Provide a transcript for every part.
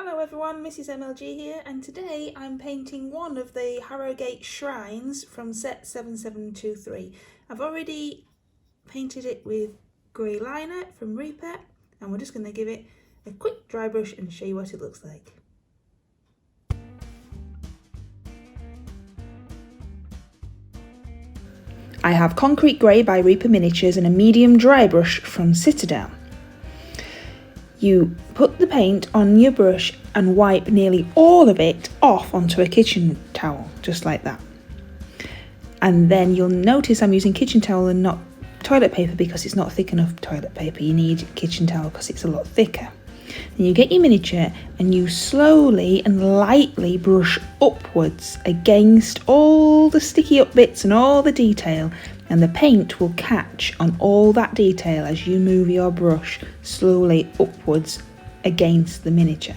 Hello everyone, Mrs MLG here, and today I'm painting one of the Harrogate shrines from set 7723. I've already painted it with grey liner from Reaper, and we're just going to give it a quick dry brush and show you what it looks like. I have Concrete Grey by Reaper Miniatures and a medium dry brush from Citadel. You put the paint on your brush and wipe nearly all of it off onto a kitchen towel, just like that. And then you'll notice I'm using kitchen towel and not toilet paper because it's not thick enough toilet paper. You need kitchen towel because it's a lot thicker. Then you get your miniature and you slowly and lightly brush upwards against all the sticky up bits and all the detail, and the paint will catch on all that detail as you move your brush slowly upwards against the miniature.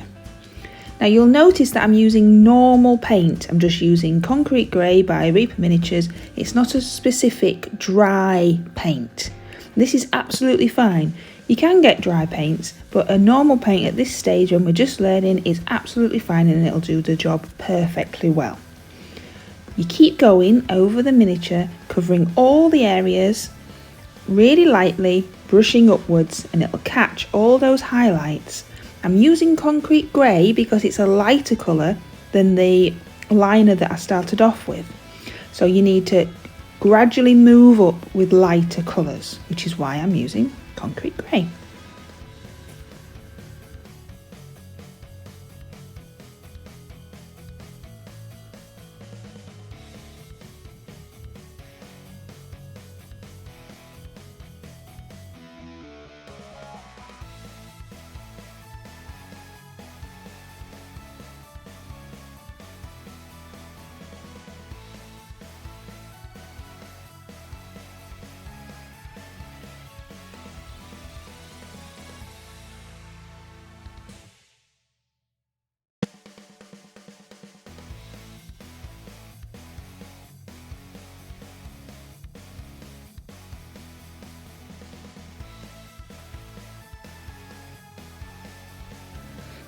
Now you'll notice that I'm using normal paint. I'm just using Concrete Grey by Reaper Miniatures. It's not a specific dry paint. This is absolutely fine. You can get dry paints, but a normal paint at this stage when we're just learning is absolutely fine and it'll do the job perfectly well. You keep going over the miniature, covering all the areas really lightly, brushing upwards, and it'll catch all those highlights. I'm using Concrete Grey because it's a lighter colour than the liner that I started off with. So you need to gradually move up with lighter colours, which is why I'm using Concrete Grey.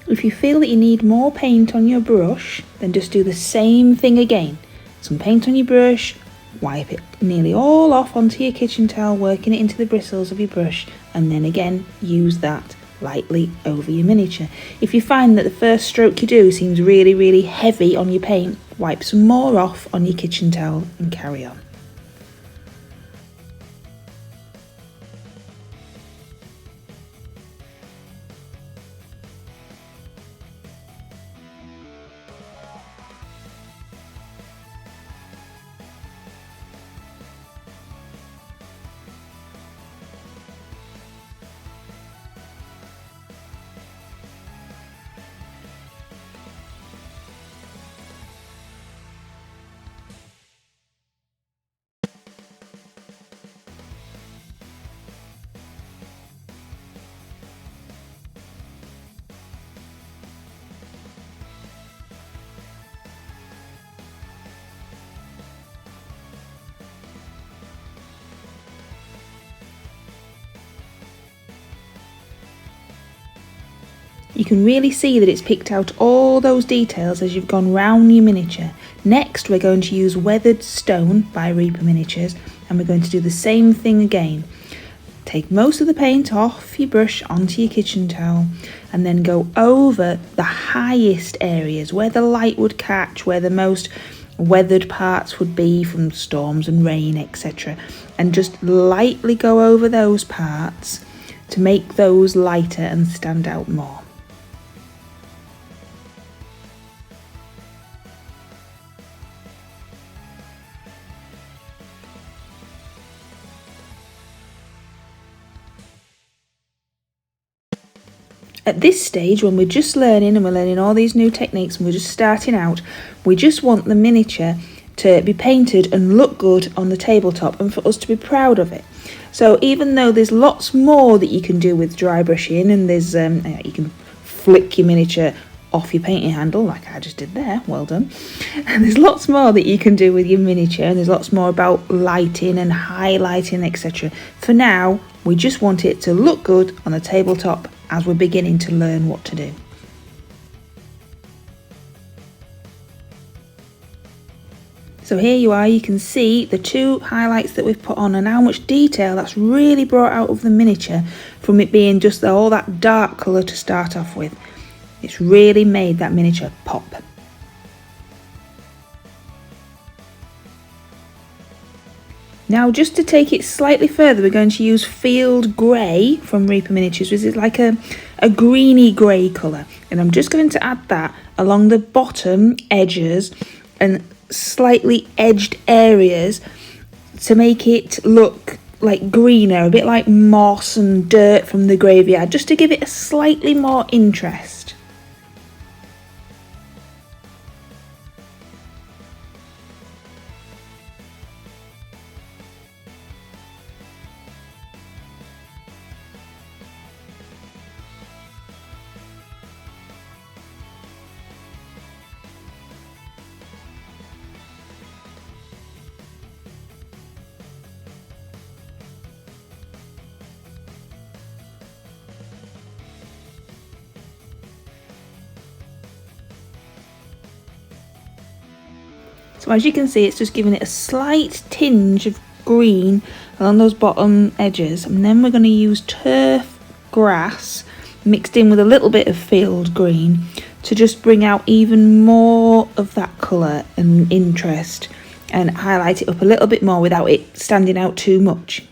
If you feel that you need more paint on your brush, then just do the same thing again. Some paint on your brush, wipe it nearly all off onto your kitchen towel, working it into the bristles of your brush, and then again use that lightly over your miniature. If you find that the first stroke you do seems really heavy on your paint, wipe some more off on your kitchen towel and carry on. You can really see that it's picked out all those details as you've gone round your miniature. Next we're going to use Weathered Stone by Reaper Miniatures, and we're going to do the same thing again. Take most of the paint off your brush onto your kitchen towel and then go over the highest areas where the light would catch, where the most weathered parts would be from storms and rain, etc. And just lightly go over those parts to make those lighter and stand out more. At this stage, when we're just learning and we're learning all these new techniques and we're just starting out, we just want the miniature to be painted and look good on the tabletop and for us to be proud of it. So even though there's lots more that you can do with dry brushing, and there's you can flick your miniature off your painting handle like I just did there, well done. And there's lots more that you can do with your miniature, and there's lots more about lighting and highlighting, etc. For now, we just want it to look good on the tabletop as we're beginning to learn what to do. So here you are, you can see the two highlights that we've put on and how much detail that's really brought out of the miniature from it being just all that dark colour to start off with. It's really made that miniature pop. Now, just to take it slightly further, we're going to use Field Grey from Reaper Miniatures, which is like a greeny grey colour. And I'm just going to add that along the bottom edges and slightly edged areas to make it look like greener, a bit like moss and dirt from the graveyard, just to give it a slightly more interest. So as you can see, it's just giving it a slight tinge of green along those bottom edges, and then we're going to use turf grass mixed in with a little bit of field green to just bring out even more of that colour and interest and highlight it up a little bit more without it standing out too much.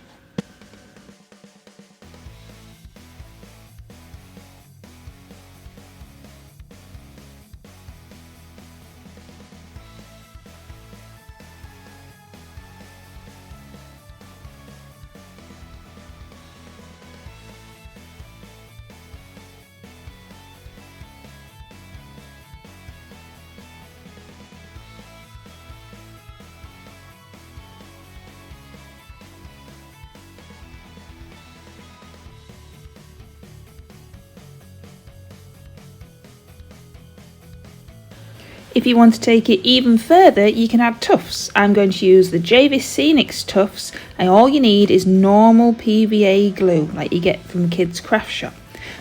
If you want to take it even further, you can add tufts. I'm going to use the Javis Scenics tufts, and all you need is normal PVA glue, like you get from Kids Craft Shop.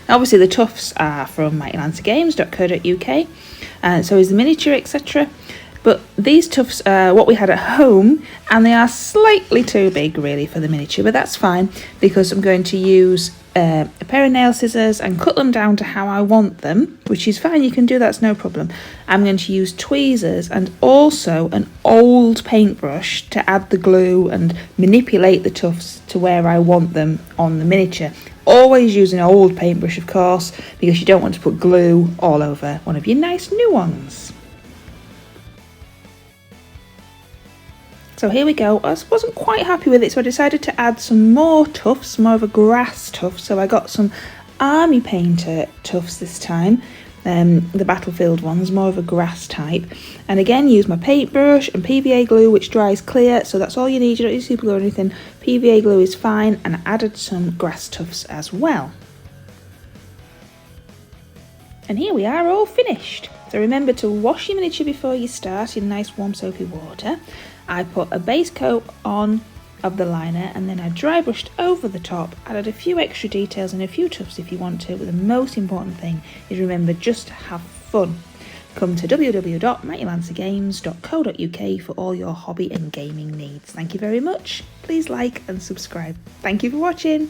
Now, obviously the tufts are from mightylancergames.co.uk, and so is the miniature, etc. But these tufts are what we had at home, and they are slightly too big really for the miniature, but that's fine because I'm going to use a pair of nail scissors and cut them down to how I want them, which is fine, you can do that's no problem. I'm going to use tweezers and also an old paintbrush to add the glue and manipulate the tufts to where I want them on the miniature. Always use an old paintbrush, of course, because you don't want to put glue all over one of your nice new ones. So here we go. I wasn't quite happy with it, so I decided to add some more tufts, more of a grass tuft. So I got some Army Painter tufts this time, the Battlefield ones, more of a grass type. And again, use my paintbrush and PVA glue, which dries clear, so that's all you need. You don't need super glue or anything. PVA glue is fine, and I added some grass tufts as well. And here we are, all finished. So remember to wash your miniature before you start in nice warm soapy water. I put a base coat on of the liner, and then I dry brushed over the top, added a few extra details and a few tufts if you want to, but the most important thing is remember just to have fun. Come to www.mightylancergames.co.uk for all your hobby and gaming needs. Thank you very much. Please like and subscribe. Thank you for watching.